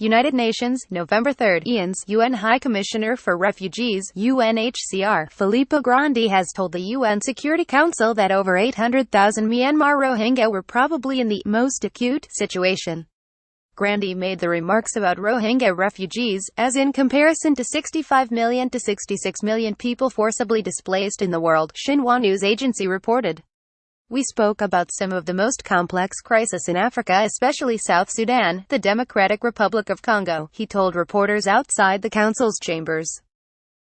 United Nations, November 3. UN High Commissioner for Refugees, UNHCR, Filippo Grandi has told the UN Security Council that over 800,000 Myanmar Rohingya were probably in the most acute situation. Grandi made the remarks about Rohingya refugees, as in comparison to 65 million to 66 million people forcibly displaced in the world, Xinhua news agency reported. We spoke about some of the most complex crises in Africa, especially South Sudan, the Democratic Republic of Congo, he told reporters outside the council's chambers.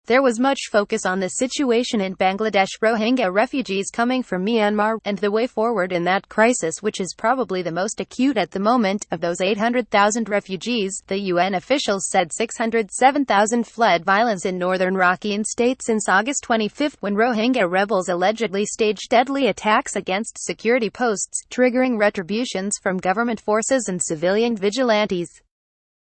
There was much focus on the situation in Bangladesh, Rohingya refugees coming from Myanmar, and the way forward in that crisis, which is probably the most acute at the moment. Of those 800,000 refugees, the UN officials said 607,000 fled violence in northern Rakhine State since August 25, when Rohingya rebels allegedly staged deadly attacks against security posts, triggering retributions from government forces and civilian vigilantes.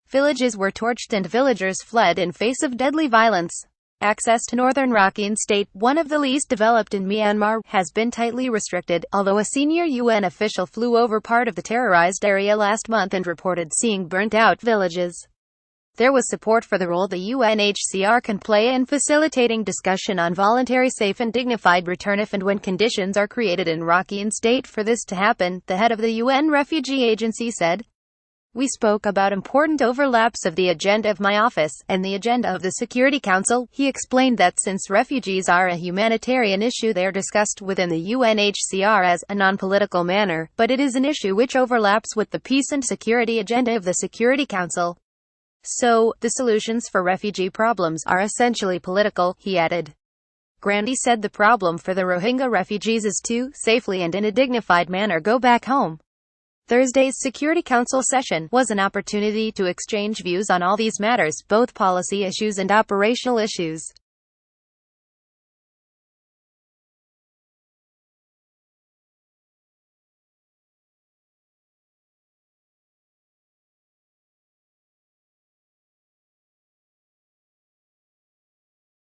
Villages were torched and villagers fled in face of deadly violence. Access to northern Rakhine State, one of the least developed in Myanmar, has been tightly restricted, although a senior UN official flew over part of the terrorized area last month and reported seeing burnt-out villages. There was support for the role the UNHCR can play in facilitating discussion on voluntary, safe and dignified return if and when conditions are created in Rakhine State for this to happen, the head of the UN Refugee Agency said. We spoke about important overlaps of the agenda of my office, and the agenda of the Security Council. He explained that since refugees are a humanitarian issue, they are discussed within the UNHCR as a non-political manner, but it is an issue which overlaps with the peace and security agenda of the Security Council. So, the solutions for refugee problems are essentially political, he added. Grandi said the problem for the Rohingya refugees is to, safely and in a dignified manner, go back home. Thursday's Security Council session was an opportunity to exchange views on all these matters, both policy issues and operational issues.